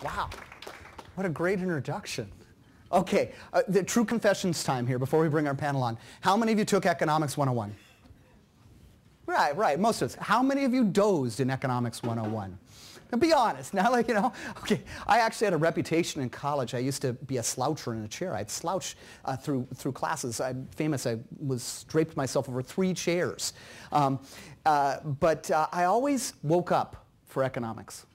Wow, what a great introduction. Okay, the true confessions time here before we bring our panel on. How many of you took Economics 101? Right, most of us. How many of you dozed in Economics 101? Now be honest, now okay, I actually had a reputation in college. I used to be a sloucher in a chair. I'd slouch through classes. I was draped myself over 3 chairs. But I always woke up for economics,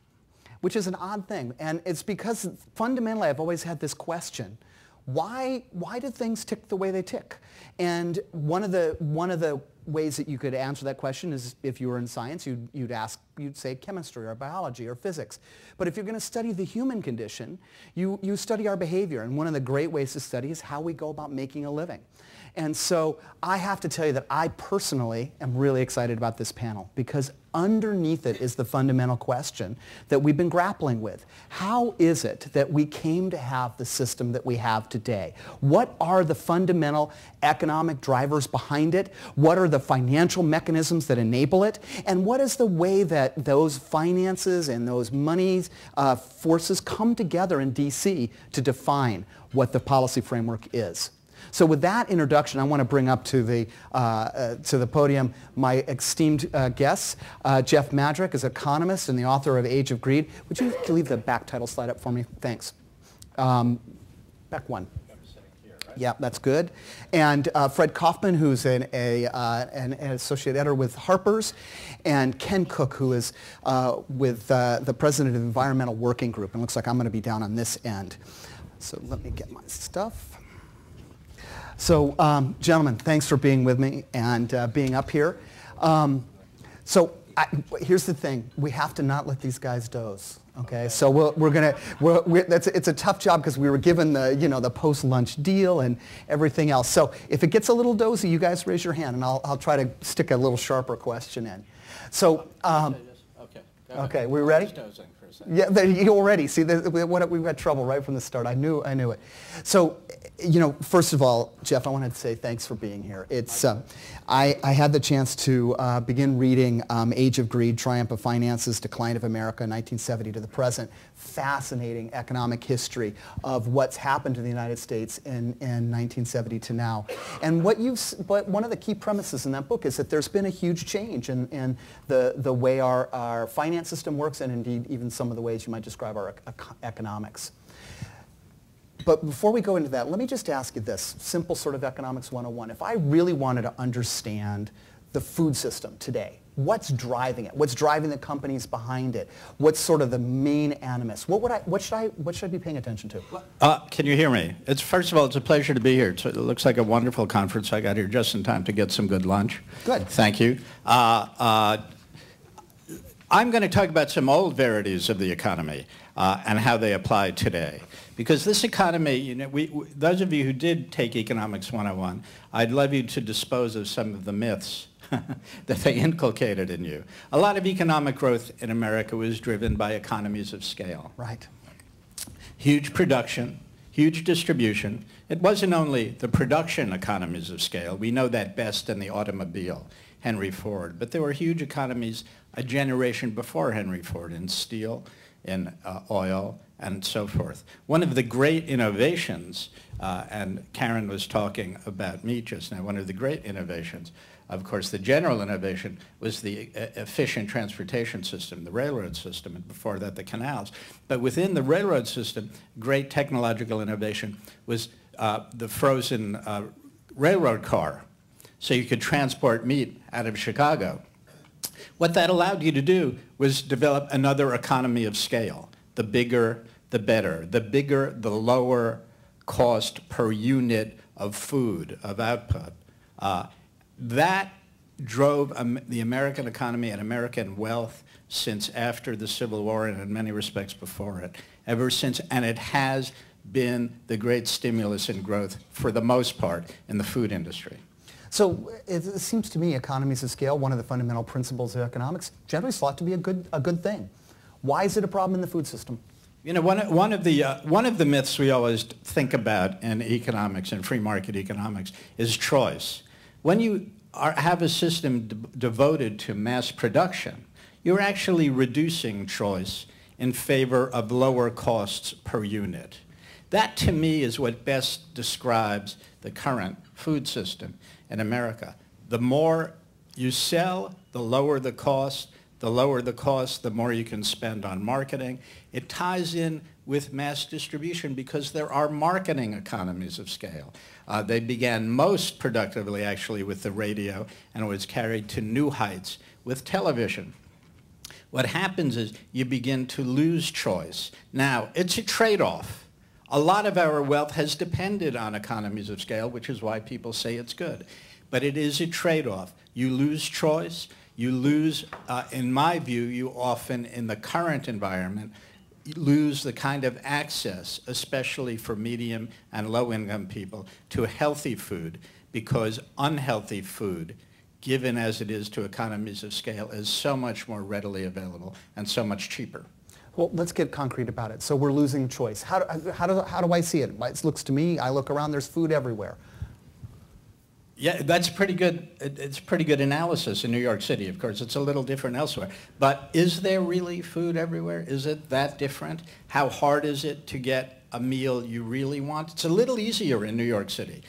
which is an odd thing. And it's because fundamentally I've always had this question. Why do things tick the way they tick? And one of the ways that you could answer that question is if you were in science, you'd say chemistry or biology or physics. But if you're going to study the human condition, you study our behavior. And one of the great ways to study is how we go about making a living. And so I have to tell you that I personally am really excited about this panel because underneath it is the fundamental question that we've been grappling with. How is it that we came to have the system that we have today? What are the fundamental economic drivers behind it? What are the financial mechanisms that enable it? And what is the way that those finances and those money forces come together in DC to define what the policy framework is? So with that introduction, I want to bring up to the podium my esteemed guests. Jeff Madrick is an economist and the author of Age of Greed. Would you leave the back title slide up for me? Thanks. Back one. Yeah, that's good. And Fred Kaufman, who's an associate editor with Harper's, and Ken Cook, who is with the president of the Environmental Working Group. And it looks like I'm going to be down on this end. So let me get my stuff. So, gentlemen, thanks for being with me and being up here. Here's the thing: we have to not let these guys doze. Okay, so it's a tough job because we were given the post-lunch deal and everything else. So if it gets a little dozy, you guys raise your hand, and I'll try to stick a little sharper question in. So, okay, we ready? Yeah, you already see we've had trouble right from the start. I knew it. So, first of all, Jeff, I wanted to say thanks for being here. It's I had the chance to begin reading Age of Greed, Triumph of Finances, Decline of America, 1970 to the present. Fascinating economic history of what's happened to the United States in 1970 to now. And but one of the key premises in that book is that there's been a huge change in the way our finance system works, and indeed even some of the ways you might describe our economics. But before we go into that, let me just ask you this, simple sort of Economics 101. If I really wanted to understand the food system today, what's driving it? What's driving the companies behind it? What's sort of the main animus? What should I be paying attention to? Can you hear me? First of all, it's a pleasure to be here. It looks like a wonderful conference. I got here just in time to get some good lunch. Good. Thank you. I'm going to talk about some old verities of the economy and how they apply today. Because this economy, those of you who did take Economics 101, I'd love you to dispose of some of the myths that they inculcated in you. A lot of economic growth in America was driven by economies of scale. Right. Huge production, huge distribution. It wasn't only the production economies of scale. We know that best in the automobile, Henry Ford. But there were huge economies a generation before Henry Ford in steel, in oil, and so forth. One of the great innovations, and Karen was talking about meat just now, one of the great innovations, of course the general innovation was the efficient transportation system, the railroad system, and before that the canals. But within the railroad system, great technological innovation was the frozen railroad car. So you could transport meat out of Chicago. What that allowed you to do was develop another economy of scale. The bigger, the better. The bigger, the lower cost per unit of food, of output. That drove the American economy and American wealth since after the Civil War and in many respects before it. Ever since, and it has been the great stimulus in growth for the most part in the food industry. So it seems to me economies of scale, one of the fundamental principles of economics, generally is thought to be a good thing. Why is it a problem in the food system? One of the myths we always think about in economics and free market economics is choice. When you have a system devoted to mass production, you're actually reducing choice in favor of lower costs per unit. That, to me, is what best describes the current food system in America. The more you sell, the lower the cost. The lower the cost, the more you can spend on marketing. It ties in with mass distribution because there are marketing economies of scale. They began most productively, actually, with the radio, and it was carried to new heights with television. What happens is you begin to lose choice. Now, it's a trade-off. A lot of our wealth has depended on economies of scale, which is why people say it's good. But it is a trade-off. You lose choice. You lose, in my view, you often, in the current environment, lose the kind of access, especially for medium and low-income people, to healthy food, because unhealthy food, given as it is to economies of scale, is so much more readily available and so much cheaper. Well, let's get concrete about it. So we're losing choice. How do I see it? It looks to me, I look around, there's food everywhere. Yeah, that's pretty good. It's pretty good analysis in New York City. Of course, it's a little different elsewhere. But is there really food everywhere? Is it that different? How hard is it to get a meal you really want? It's a little easier in New York City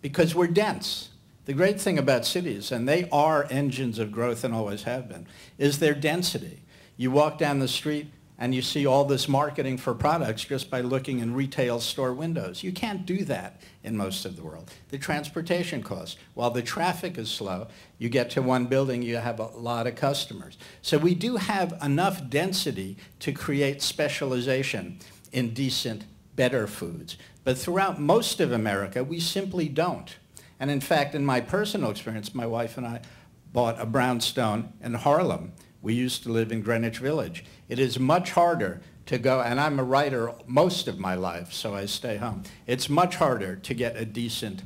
because we're dense. The great thing about cities, and they are engines of growth and always have been, is their density. You walk down the street and you see all this marketing for products just by looking in retail store windows. You can't do that in most of the world. The transportation costs, while the traffic is slow, you get to one building, you have a lot of customers. So we do have enough density to create specialization in decent, better foods. But throughout most of America, we simply don't. And in fact, in my personal experience, my wife and I bought a brownstone in Harlem. We used to live in Greenwich Village. It is much harder to go, and I'm a writer most of my life, so I stay home. It's much harder to get a decent,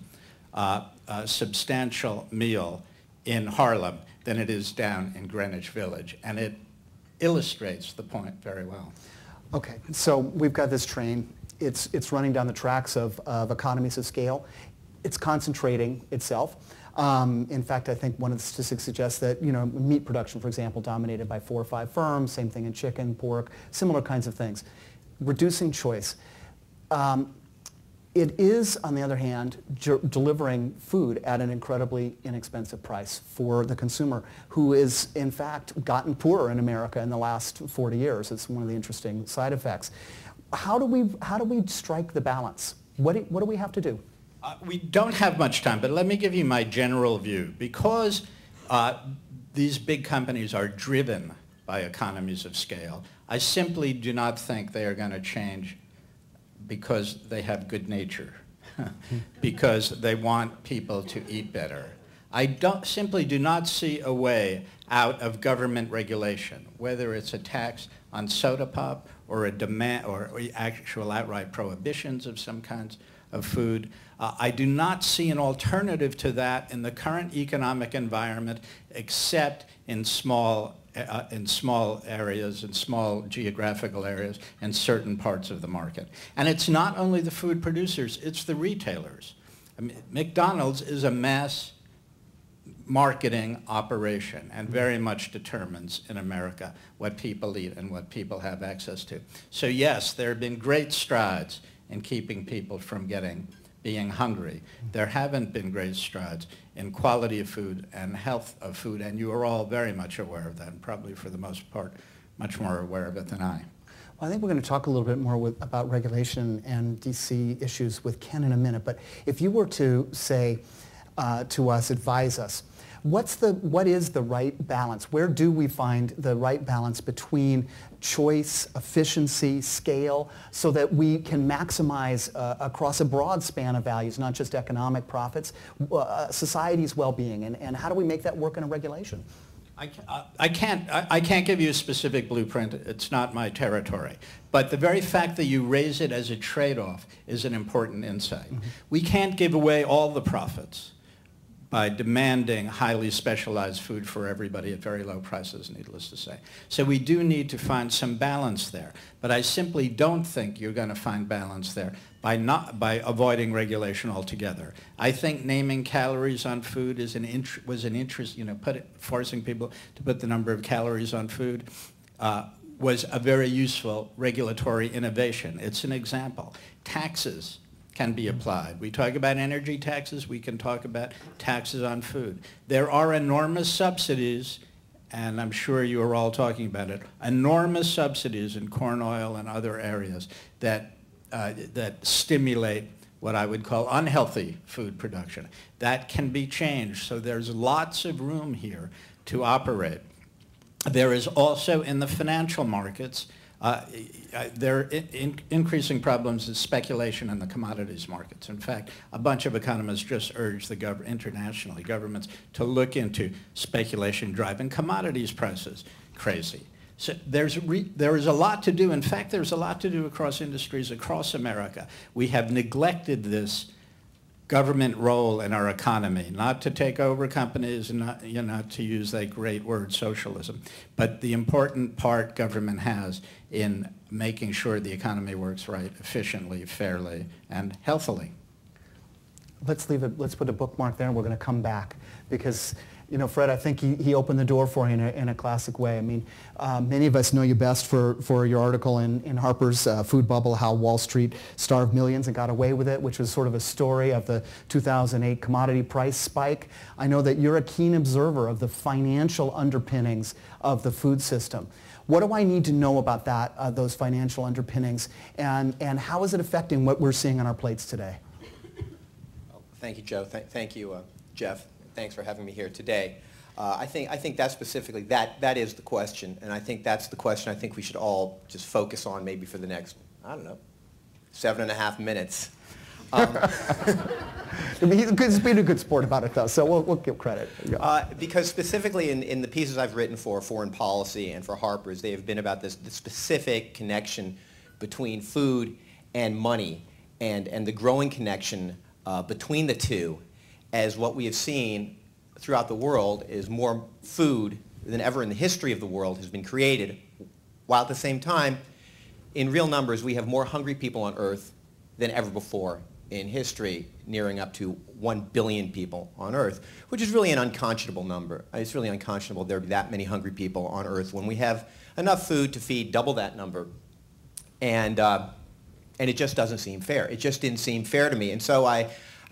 substantial meal in Harlem than it is down in Greenwich Village, and it illustrates the point very well. Okay, so we've got this train. It's running down the tracks of economies of scale. It's concentrating itself. In fact, I think one of the statistics suggests that, meat production, for example, dominated by 4 or 5 firms, same thing in chicken, pork, similar kinds of things. Reducing choice. It is, on the other hand, delivering food at an incredibly inexpensive price for the consumer, who is, in fact, gotten poorer in America in the last 40 years. It's one of the interesting side effects. How do we strike the balance? What do we have to do? We don't have much time, but let me give you my general view. Because these big companies are driven by economies of scale, I simply do not think they are going to change because they have good nature, because they want people to eat better. I simply do not see a way out of government regulation, whether it's a tax on soda pop or a demand or actual outright prohibitions of some kinds of food. I do not see an alternative to that in the current economic environment, except in small areas, in small geographical areas, in certain parts of the market. And it's not only the food producers, it's the retailers. I mean, McDonald's is a mass marketing operation and very much determines in America what people eat and what people have access to. So yes, there have been great strides in keeping people from being hungry. There haven't been great strides in quality of food and health of food, and you are all very much aware of that, and probably for the most part, much more aware of it than I. Well, I think we're going to talk a little bit more about regulation and DC issues with Ken in a minute, but if you were to say to us, advise us, what is the right balance? Where do we find the right balance between choice, efficiency, scale, so that we can maximize across a broad span of values, not just economic profits, society's well-being, and how do we make that work in a regulation? I can't give you a specific blueprint. It's not my territory. But the very fact that you raise it as a trade-off is an important insight. Mm-hmm. We can't give away all the profits by demanding highly specialized food for everybody at very low prices, needless to say. So we do need to find some balance there. But I simply don't think you're going to find balance there by avoiding regulation altogether. I think naming calories on food was an interest, forcing people to put the number of calories on food was a very useful regulatory innovation. It's an example. Taxes can be applied. We talk about energy taxes, we can talk about taxes on food. There are enormous subsidies, and I'm sure you are all talking about it, enormous subsidies in corn oil and other areas that, that stimulate what I would call unhealthy food production. That can be changed, so there's lots of room here to operate. There is also in the financial markets, there are increasing problems in speculation in the commodities markets. In fact, a bunch of economists just urge the internationally governments to look into speculation driving commodities prices crazy. So there is a lot to do. In fact, there's a lot to do across industries across America. We have neglected this government role in our economy, not to take over companies and not, not to use that great word socialism, but the important part government has in making sure the economy works right, efficiently, fairly, and healthily. Let's leave it, let's put a bookmark there and we're going to come back because Fred, I think he opened the door for you in a classic way. I mean, many of us know you best for your article in Harper's Food Bubble, How Wall Street Starved Millions and Got Away with It, which was sort of a story of the 2008 commodity price spike. I know that you're a keen observer of the financial underpinnings of the food system. What do I need to know about that, those financial underpinnings, and how is it affecting what we're seeing on our plates today? Well, thank you, Joe. Thank you, Jeff. Thanks for having me here today. I think that specifically, that is the question, and I think that's the question I think we should all just focus on maybe for the next, I don't know, 7.5 minutes. He's been a good sport about it, though, so we'll give credit. Because specifically in the pieces I've written for Foreign Policy and for Harper's, they have been about the specific connection between food and money and the growing connection between the two, as what we have seen throughout the world is more food than ever in the history of the world has been created, while at the same time, in real numbers, we have more hungry people on Earth than ever before in history, nearing up to 1 billion people on Earth, which is really an unconscionable number. It's really unconscionable there be that many hungry people on Earth when we have enough food to feed double that number. And it just doesn't seem fair. It just didn't seem fair to me. And so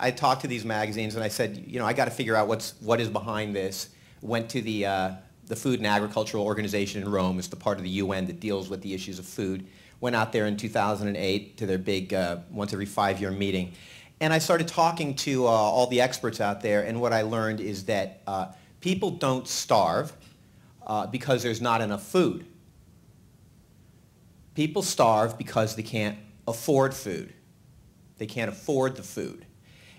I talked to these magazines and I said, I got to figure out what is behind this. Went to the Food and Agricultural Organization in Rome. It's the part of the UN that deals with the issues of food. Went out there in 2008 to their big once every 5-year meeting. And I started talking to all the experts out there, and what I learned is that people don't starve because there's not enough food. People starve because they can't afford food. They can't afford the food.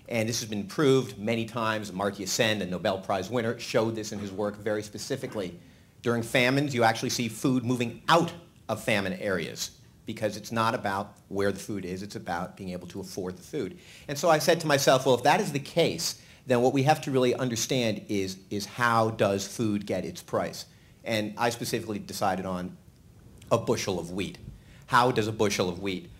And this has been proved many times. Amartya Sen, a Nobel Prize winner, showed this in his work very specifically. During famines, you actually see food moving out of famine areas because it's not about where the food is, it's about being able to afford the food. And so I said to myself, well, if that is the case, then what we have to really understand is how does food get its price? And I specifically decided on a bushel of wheat. How does a bushel of wheat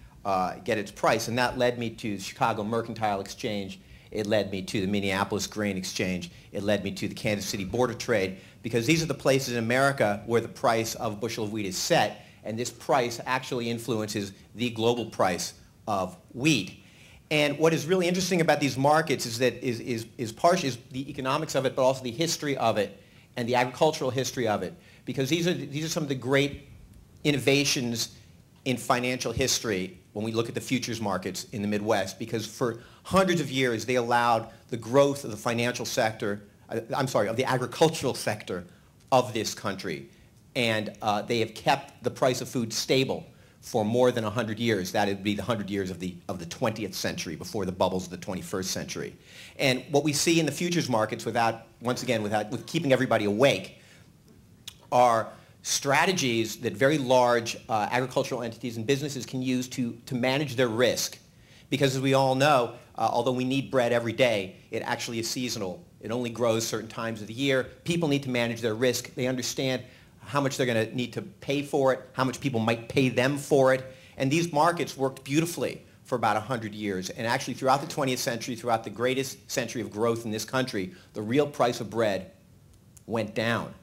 get its price? And that led me to the Chicago Mercantile Exchange. It led me to the Minneapolis Grain Exchange. It led me to the Kansas City Board of Trade, because these are the places in America where the price of a bushel of wheat is set, and this price actually influences the global price of wheat. And what is really interesting about these markets is that is partially the economics of it, but also the history of it and the agricultural history of it, because these are some of the great innovations in financial history when we look at the futures markets in the Midwest, because for hundreds of years they allowed the growth of the financial sector, of the agricultural sector of this country. And they have kept the price of food stable for more than 100 years. That would be the 100 years of the 20th century, before the bubbles of the 21st century. And what we see in the futures markets, with keeping everybody awake, are strategies that very large agricultural entities and businesses can use to manage their risk. Because as we all know, although we need bread every day, it actually is seasonal. It only grows certain times of the year. People need to manage their risk. They understand how much they're going to need to pay for it, how much people might pay them for it. And these markets worked beautifully for about 100 years. And actually throughout the 20th century, throughout the greatest century of growth in this country, the real price of bread went down.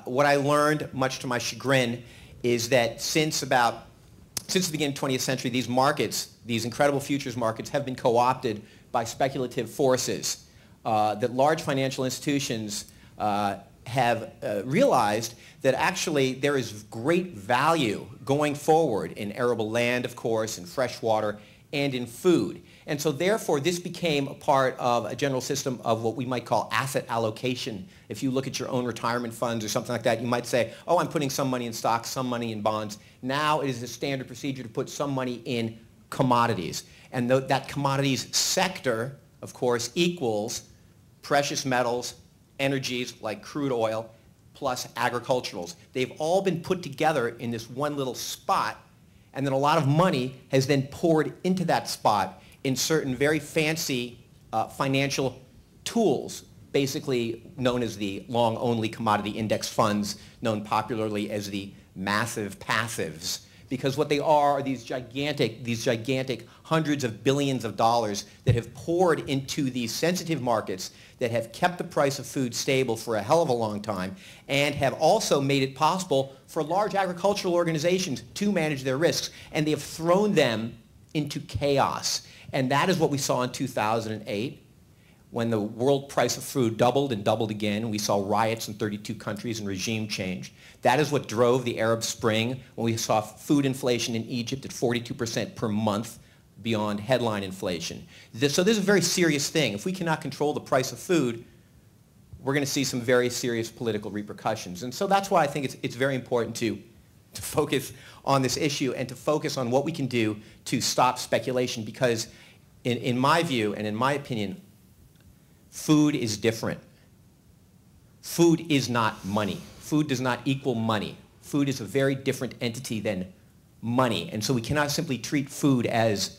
What I learned, much to my chagrin, is that since the beginning of the 20th century, these markets, these incredible futures markets, have been co-opted by speculative forces. That large financial institutions have realized that actually there is great value going forward in arable land, of course, in fresh water, and in food. And so therefore, this became a part of a general system of what we might call asset allocation. If you look at your own retirement funds or something like that, you might say, oh, I'm putting some money in stocks, some money in bonds. Now it is a standard procedure to put some money in commodities. And that commodities sector, of course, equals precious metals, energies like crude oil, plus agriculturals. They've all been put together in this one little spot, and then a lot of money has then poured into that spot in certain very fancy financial tools, basically known as the long-only commodity index funds, known popularly as the massive passives. Because what they are these gigantic hundreds of billions of dollars that have poured into these sensitive markets that have kept the price of food stable for a hell of a long time and have also made it possible for large agricultural organizations to manage their risks. And they have thrown them into chaos. And that is what we saw in 2008 when the world price of food doubled and doubled again. We saw riots in 32 countries and regime change. That is what drove the Arab Spring when we saw food inflation in Egypt at 42% per month beyond headline inflation. So this is a very serious thing. If we cannot control the price of food, we're going to see some very serious political repercussions. And so that's why I think it's very important to focus on this issue and to focus on what we can do to stop speculation, because in my view and in my opinion, food is different. Food is not money. Food does not equal money. Food is a very different entity than money. And so we cannot simply treat food as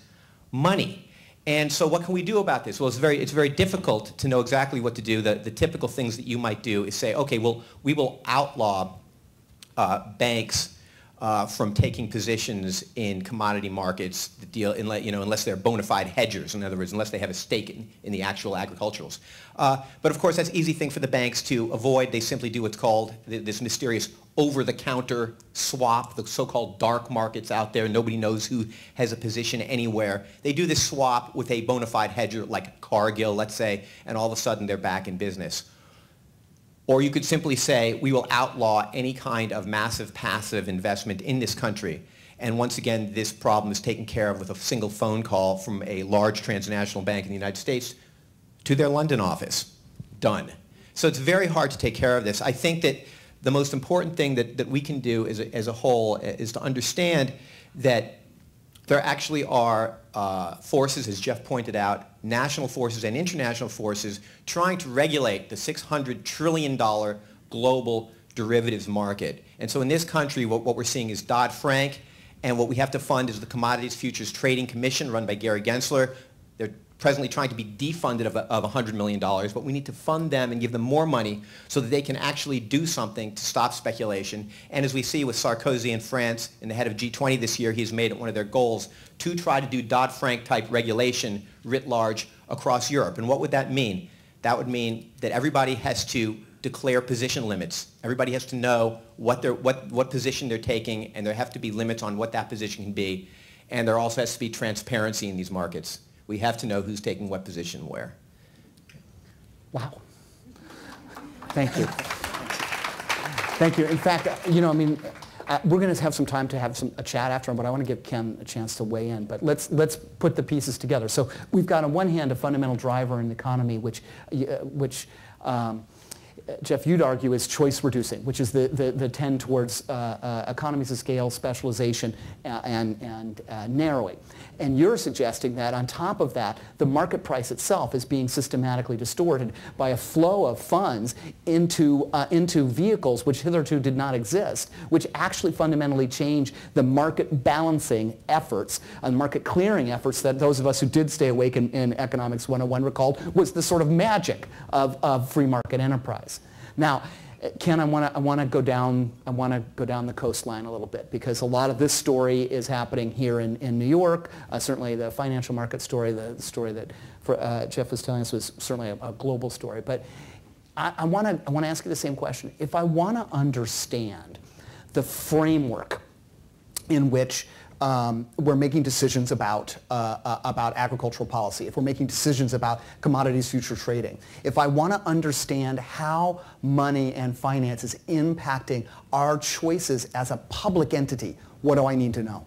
money. And so what can we do about this? Well, it's very difficult to know exactly what to do. The typical things that you might do is say, okay, well, we will outlaw banks from taking positions in commodity markets that deal, unless they're bona fide hedgers. In other words, unless they have a stake in the actual agriculturals. But of course, that's an easy thing for the banks to avoid. They simply do what's called this mysterious over-the-counter swap, the so-called dark markets out there. Nobody knows who has a position anywhere. They do this swap with a bona fide hedger like Cargill, let's say, and all of a sudden they're back in business. Or you could simply say, we will outlaw any kind of massive passive investment in this country. And once again, this problem is taken care of with a single phone call from a large transnational bank in the United States to their London office. Done. So it's very hard to take care of this. I think that the most important thing that we can do as a whole is to understand that there actually are forces, as Jeff pointed out, national forces and international forces trying to regulate the $600 trillion global derivatives market. And so in this country, what we're seeing is Dodd-Frank, and what we have to fund is the Commodities Futures Trading Commission run by Gary Gensler. They're presently trying to be defunded of $100 million, but we need to fund them and give them more money so that they can actually do something to stop speculation. And as we see with Sarkozy in France and the head of G20 this year, he's made it one of their goals to try to do Dodd-Frank type regulation writ large across Europe. And what would that mean? That would mean that everybody has to declare position limits. Everybody has to know what position they're taking, and there have to be limits on what that position can be. And there also has to be transparency in these markets. We have to know who's taking what position where. Wow. Thank you. Thank you. In fact, we're going to have some time to have a chat after, but I want to give Ken a chance to weigh in. But let's put the pieces together. So we've got on one hand a fundamental driver in the economy, which Jeff, you'd argue is choice reducing, which is the tend towards economies of scale, specialization, and narrowing. And you're suggesting that on top of that, the market price itself is being systematically distorted by a flow of funds into vehicles which hitherto did not exist, which actually fundamentally change the market balancing efforts and market clearing efforts that those of us who did stay awake in Economics 101 recalled was the sort of magic of free market enterprise. Now, Ken, I want to go down the coastline a little bit, because a lot of this story is happening here in New York. Certainly, the financial market story, the story that Jeff was telling us, was certainly a global story. But I want to ask you the same question. If I want to understand the framework in which we're making decisions about agricultural policy, if we're making decisions about commodities future trading, if I want to understand how money and finance is impacting our choices as a public entity, what do I need to know?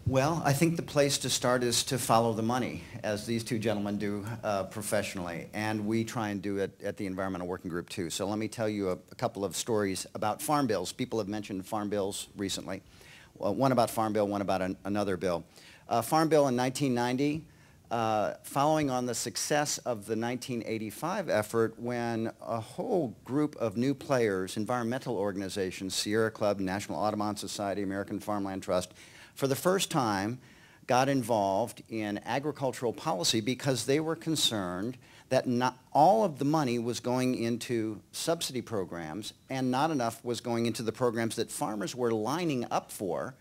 Well, I think the place to start is to follow the money, as these two gentlemen do professionally, and we try and do it at the Environmental Working Group too. So let me tell you a couple of stories about farm bills. People have mentioned farm bills recently. One about farm bill, one about another bill. Farm bill in 1990, following on the success of the 1985 effort when a whole group of new players, environmental organizations, Sierra Club, National Audubon Society, American Farmland Trust, for the first time got involved in agricultural policy because they were concerned that not all of the money was going into subsidy programs and not enough was going into the programs that farmers were lining up for,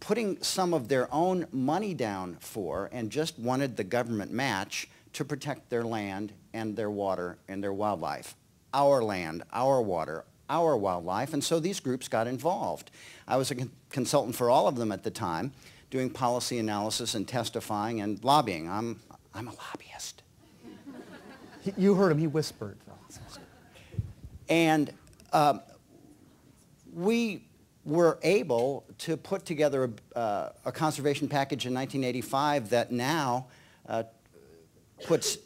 putting some of their own money down for, and just wanted the government match to protect their land and their water and their wildlife. Our land, our water, our wildlife, and so these groups got involved. I was a consultant for all of them at the time, doing policy analysis and testifying and lobbying. I'm a lobbyist. You heard him, he whispered. And we were able to put together a conservation package in 1985 that now puts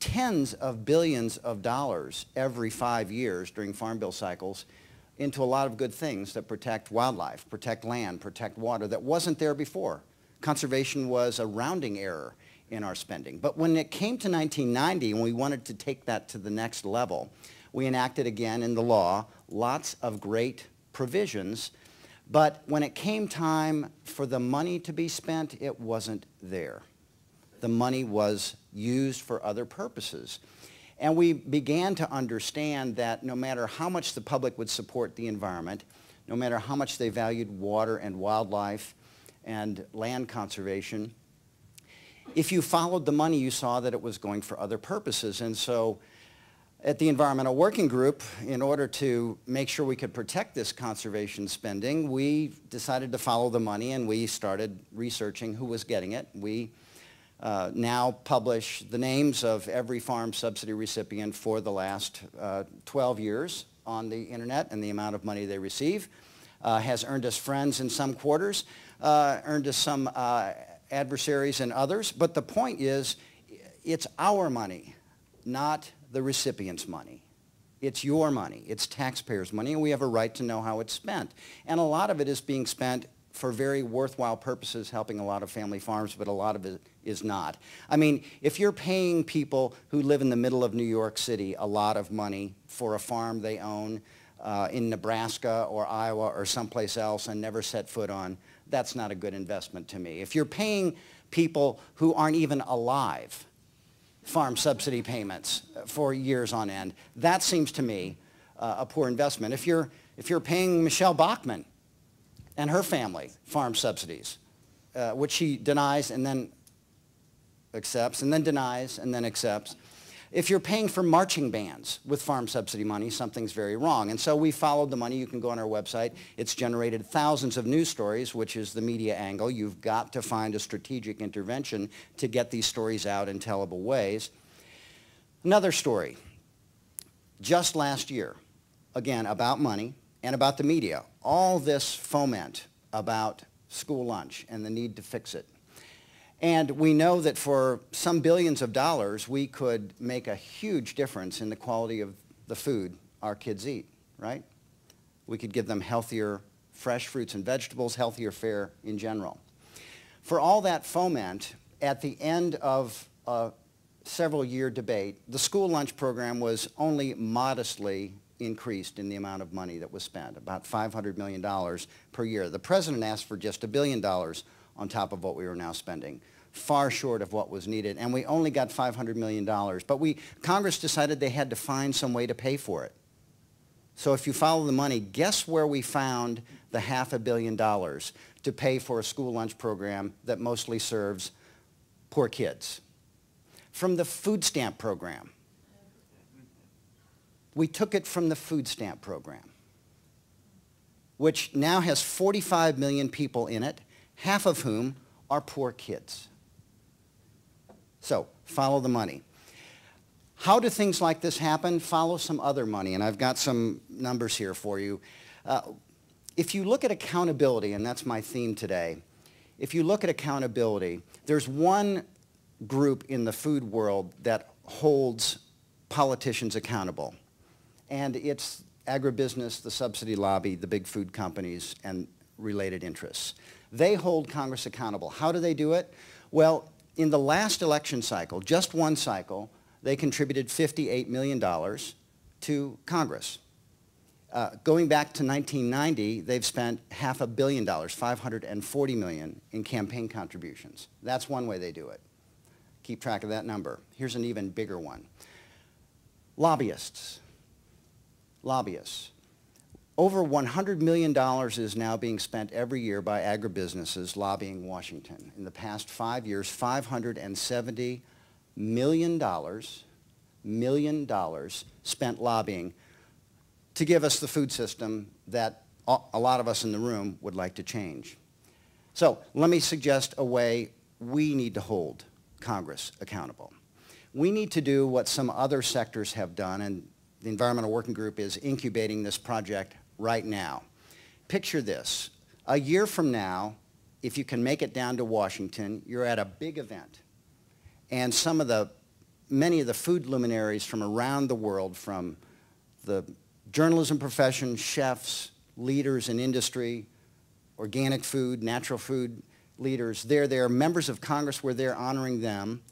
tens of billions of dollars every 5 years during farm bill cycles into a lot of good things that protect wildlife, protect land, protect water that wasn't there before. Conservation was a rounding error in our spending. But when it came to 1990 and we wanted to take that to the next level, we enacted again in the law lots of great provisions, but when it came time for the money to be spent, it wasn't there. The money was used for other purposes. And we began to understand that no matter how much the public would support the environment, no matter how much they valued water and wildlife and land conservation, if you followed the money, you saw that it was going for other purposes. And so at the Environmental Working Group, in order to make sure we could protect this conservation spending, we decided to follow the money and we started researching who was getting it. We now publish the names of every farm subsidy recipient for the last 12 years on the internet and the amount of money they receive. Has earned us friends in some quarters, earned us some adversaries in others, but the point is it's our money, not the recipient's money. It's your money, it's taxpayers' money, and we have a right to know how it's spent. And a lot of it is being spent for very worthwhile purposes, helping a lot of family farms, but a lot of it is not. I mean, if you're paying people who live in the middle of New York City a lot of money for a farm they own in Nebraska or Iowa or someplace else and never set foot on, that's not a good investment to me. If you're paying people who aren't even alive farm subsidy payments for years on end, that seems to me a poor investment. If you're paying Michelle Bachmann and her family farm subsidies, which she denies and then accepts, and then denies and then accepts. If you're paying for marching bands with farm subsidy money, something's very wrong. And so we followed the money. You can go on our website. It's generated thousands of news stories, which is the media angle. You've got to find a strategic intervention to get these stories out in tellable ways. Another story, just last year, again, about money and about the media. All this foment about school lunch and the need to fix it. And we know that for some billions of dollars, we could make a huge difference in the quality of the food our kids eat, right? We could give them healthier, fresh fruits and vegetables, healthier fare in general. For all that foment, at the end of a several-year debate, the school lunch program was only modestly increased in the amount of money that was spent, about $500 million per year. The president asked for just $1 billion on top of what we were now spending, far short of what was needed, and we only got $500 million. But Congress decided they had to find some way to pay for it. So if you follow the money, guess where we found the $500 million to pay for a school lunch program that mostly serves poor kids? From the food stamp program. We took it from the food stamp program, which now has 45 million people in it, half of whom are poor kids. So, follow the money. How do things like this happen? Follow some other money, and I've got some numbers here for you. If you look at accountability, and that's my theme today, if you look at accountability, there's one group in the food world that holds politicians accountable, and it's agribusiness, the subsidy lobby, the big food companies, and related interests. They hold Congress accountable. How do they do it? Well, in the last election cycle, just one cycle, they contributed $58 million to Congress. Going back to 1990, they've spent $500 million, $540 million in campaign contributions. That's one way they do it. Keep track of that number. Here's an even bigger one. Lobbyists. Lobbyists. Over $100 million is now being spent every year by agribusinesses lobbying Washington. In the past 5 years, $570 million spent lobbying to give us the food system that a lot of us in the room would like to change. So let me suggest a way we need to hold Congress accountable. We need to do what some other sectors have done, and the Environmental Working Group is incubating this project right now. Picture this. A year from now, if you can make it down to Washington, you're at a big event. And many of the food luminaries from around the world, from the journalism profession, chefs, leaders in industry, organic food, natural food leaders, they're there. Members of Congress, we're there honoring them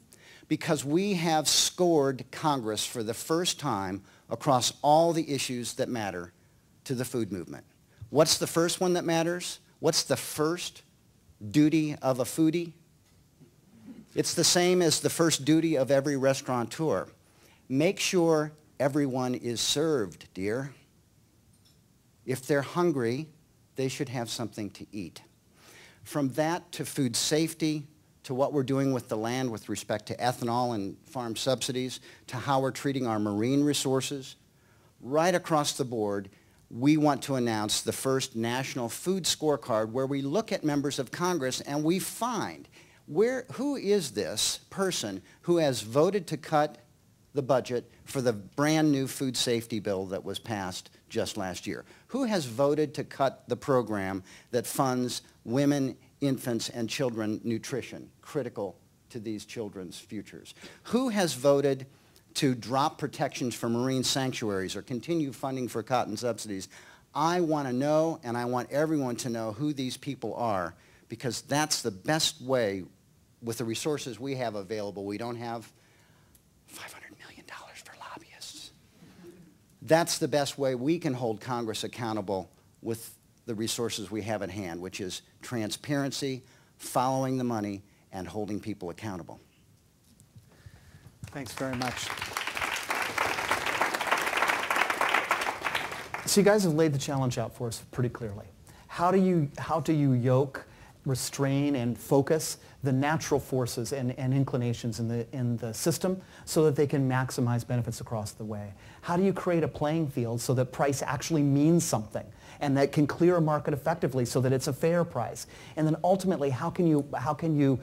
because we have scored Congress for the first time across all the issues that matter to the food movement. What's the first one that matters? What's the first duty of a foodie? It's the same as the first duty of every restaurateur. Make sure everyone is served, dear. If they're hungry, they should have something to eat. From that to food safety, to what we're doing with the land with respect to ethanol and farm subsidies, to how we're treating our marine resources, right across the board, we want to announce the first national food scorecard where we look at members of Congress and we find who is this person who has voted to cut the budget for the brand new food safety bill that was passed just last year? Who has voted to cut the program that funds women, infants, and children nutrition, critical to these children's futures? Who has voted to drop protections for marine sanctuaries or continue funding for cotton subsidies? I want to know, and I want everyone to know who these people are, because that's the best way with the resources we have available. We don't have $500 million for lobbyists. That's the best way we can hold Congress accountable with the resources we have at hand, which is transparency, following the money, and holding people accountable. Thanks very much. So you guys have laid the challenge out for us pretty clearly. How do you yoke, restrain, and focus the natural forces and inclinations in the system so that they can maximize benefits across the way? How do you create a playing field so that price actually means something and that can clear a market effectively so that it's a fair price? And then ultimately, how can you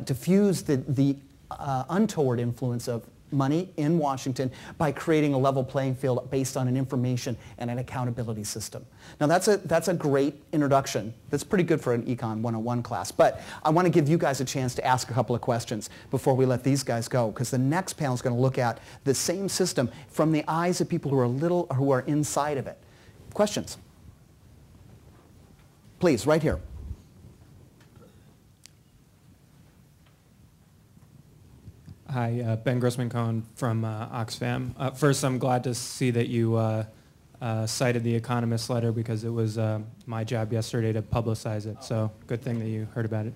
diffuse the untoward influence of money in Washington by creating a level playing field based on an information and an accountability system? Now that's a great introduction. That's pretty good for an Econ 101 class, but I want to give you guys a chance to ask a couple of questions before we let these guys go, because the next panel is going to look at the same system from the eyes of people who are inside of it. Questions? Please, right here. Hi, Ben Grossman-Cohn from Oxfam. First, I'm glad to see that you cited the Economist letter, because it was my job yesterday to publicize it, so good thing that you heard about it.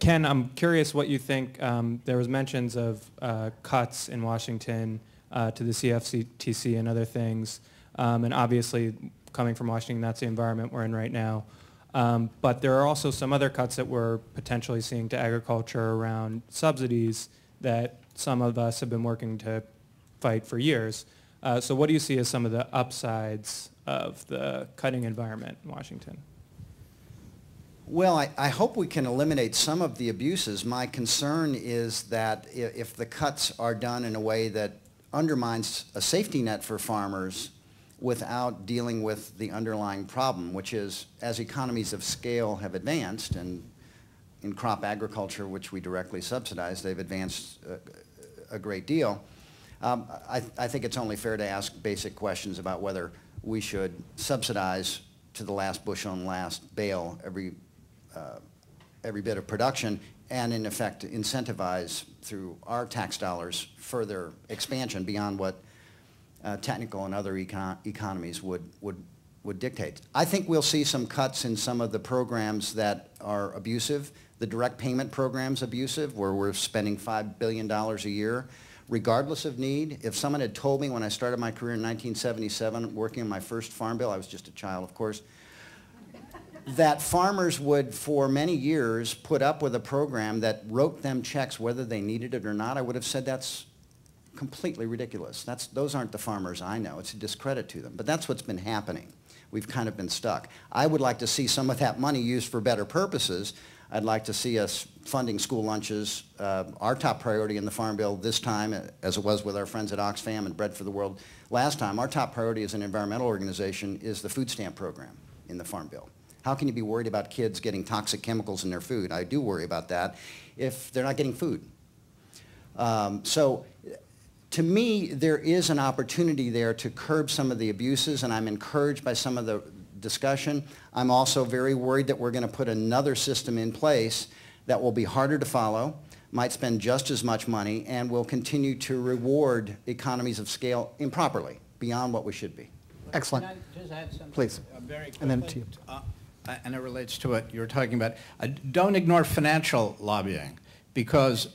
Ken, I'm curious what you think. There was mentions of cuts in Washington to the CFTC and other things, and obviously coming from Washington, that's the environment we're in right now. But there are also some other cuts that we're potentially seeing to agriculture around subsidies that some of us have been working to fight for years. So what do you see as some of the upsides of the cutting environment in Washington? Well, I hope we can eliminate some of the abuses. My concern is that if the cuts are done in a way that undermines a safety net for farmers without dealing with the underlying problem, which is as economies of scale have advanced, and in crop agriculture, which we directly subsidize, they've advanced a great deal. I think it's only fair to ask basic questions about whether we should subsidize to the last bushel and last bale every bit of production, and in effect incentivize through our tax dollars further expansion beyond what technical and other economies would dictate. I think we'll see some cuts in some of the programs that are abusive. The direct payment program's abusive, where we're spending $5 billion a year, regardless of need. If someone had told me when I started my career in 1977, working on my first farm bill, I was just a child, of course, that farmers would, for many years, put up with a program that wrote them checks whether they needed it or not, I would have said that's completely ridiculous. Those aren't the farmers I know. It's a discredit to them. But that's what's been happening. We've kind of been stuck. I would like to see some of that money used for better purposes. I'd like to see us funding school lunches. Our top priority in the Farm Bill this time, as it was with our friends at Oxfam and Bread for the World last time, our top priority as an environmental organization is the food stamp program in the Farm Bill. How can you be worried about kids getting toxic chemicals in their food? I do worry about that if they're not getting food. So to me, there is an opportunity there to curb some of the abuses, and I'm encouraged by some of the discussion. I'm also very worried that we're going to put another system in place that will be harder to follow, might spend just as much money, and will continue to reward economies of scale improperly, beyond what we should be. Excellent. Can I just add something? Please. Very quickly? And then to you. And it relates to what you were talking about. Don't ignore financial lobbying, because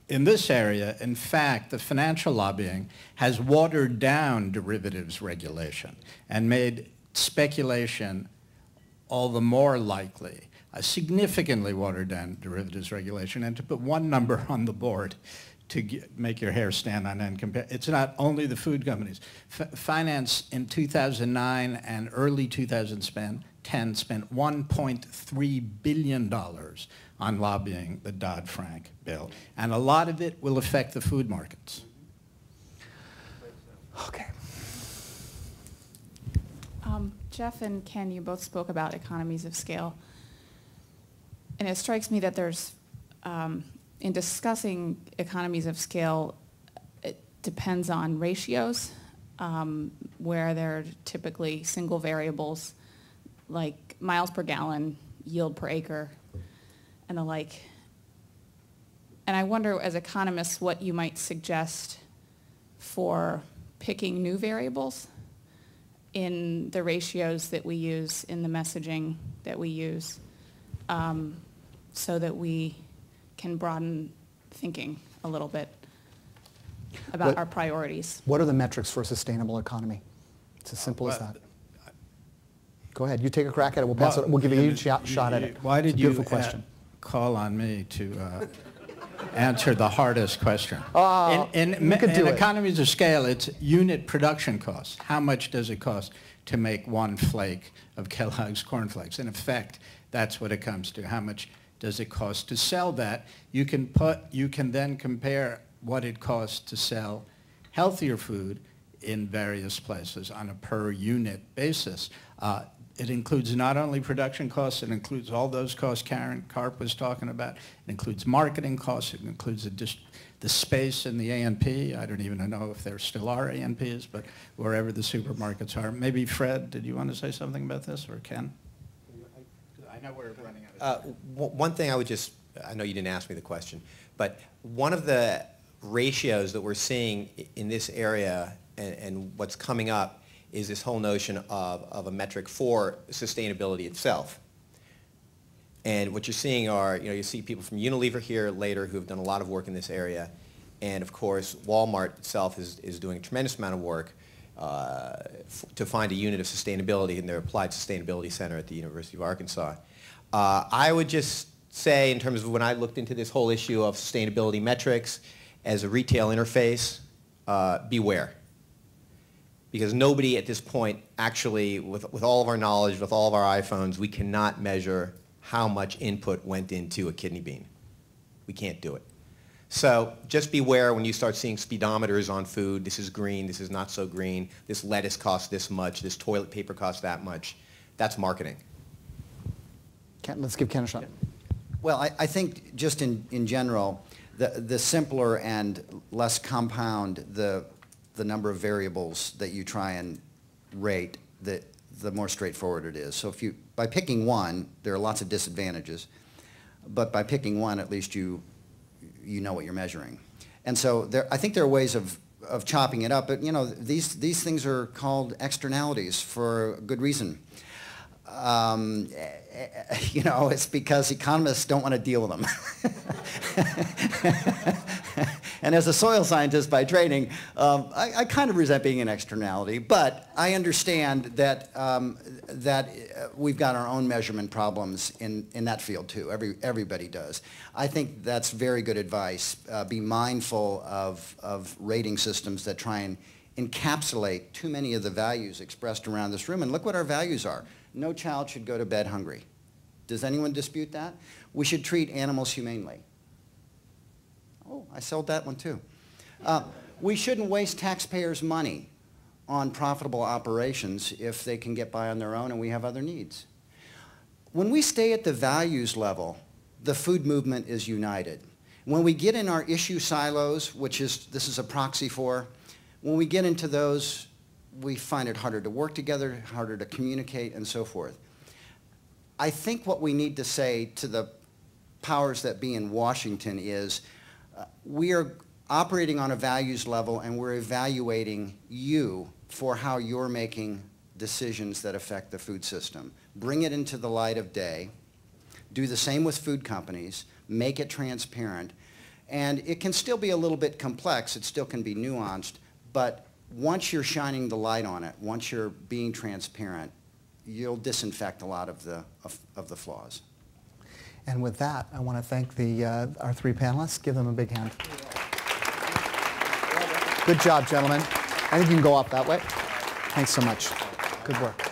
in this area, in fact, the financial lobbying has watered down derivatives regulation and made speculation all the more likely. Significantly watered down derivatives regulation. And to put one number on the board to make your hair stand on end, compare, it's not only the food companies. Finance in 2009 and early 2010 spent $1.3 billion on lobbying the Dodd-Frank bill. And a lot of it will affect the food markets. Okay. Jeff and Ken, you both spoke about economies of scale. And it strikes me that there's, in discussing economies of scale, it depends on ratios, where there are typically single variables like miles per gallon, yield per acre, and the like. And I wonder, as economists, what you might suggest for picking new variables in the ratios that we use, in the messaging that we use, so that we can broaden thinking a little bit about our priorities. What are the metrics for a sustainable economy? It's as simple as that. Go ahead. You take a crack at it. We'll pass it. We'll give you a huge shot at it. Why did you call on me to answer the hardest question? In economies of scale, it's unit production costs. How much does it cost to make one flake of Kellogg's Corn Flakes? In effect, that's what it comes to. How much does it cost to sell that? You can then compare what it costs to sell healthier food in various places on a per unit basis. It includes not only production costs, it includes all those costs Karen Karp was talking about. It includes marketing costs, it includes the space in the A&P. I don't even know if there still are A&Ps, but wherever the supermarkets are. Maybe Fred, did you want to say something about this, or Ken? I know we're running out of time. One thing I know you didn't ask me the question, but one of the ratios that we're seeing in this area and what's coming up is this whole notion of a metric for sustainability itself. And what you're seeing are, you see people from Unilever here later who have done a lot of work in this area. And of course, Walmart itself is doing a tremendous amount of work to find a unit of sustainability in their Applied Sustainability Center at the University of Arkansas. I would just say, in terms of when I looked into this whole issue of sustainability metrics as a retail interface, beware. Because nobody at this point actually, with all of our knowledge, with all of our iPhones, we cannot measure how much input went into a kidney bean. We can't do it. So just beware when you start seeing speedometers on food. This is green, this is not so green, this lettuce costs this much, this toilet paper costs that much. That's marketing. Let's give Ken a shot. Well, I think just in general, the simpler and less compound the number of variables that you try and rate, the more straightforward it is. So by picking one, there are lots of disadvantages, but by picking one, at least you know what you're measuring. And so I think there are ways of chopping it up, but you know, these things are called externalities for a good reason. You know, it's because economists don't want to deal with them. And as a soil scientist by training, I kind of resent being an externality, but I understand that, we've got our own measurement problems in that field too. Everybody does. I think that's very good advice. Be mindful of rating systems that try and encapsulate too many of the values expressed around this room. And look what our values are. No child should go to bed hungry. Does anyone dispute that? We should treat animals humanely. Oh, I sold that one too. We shouldn't waste taxpayers' money on profitable operations if they can get by on their own and we have other needs. When we stay at the values level, the food movement is united. When we get in our issue silos, which this is a proxy for, when we get into those, we find it harder to work together, harder to communicate, and so forth. I think what we need to say to the powers that be in Washington is we are operating on a values level and we're evaluating you for how you're making decisions that affect the food system. Bring it into the light of day. Do the same with food companies. Make it transparent. And it can still be a little bit complex. It still can be nuanced. But once you're shining the light on it, once you're being transparent, you'll disinfect a lot of the flaws. And with that, I want to thank our three panelists. Give them a big hand. Good job, gentlemen. I think you can go up that way. Thanks so much. Good work.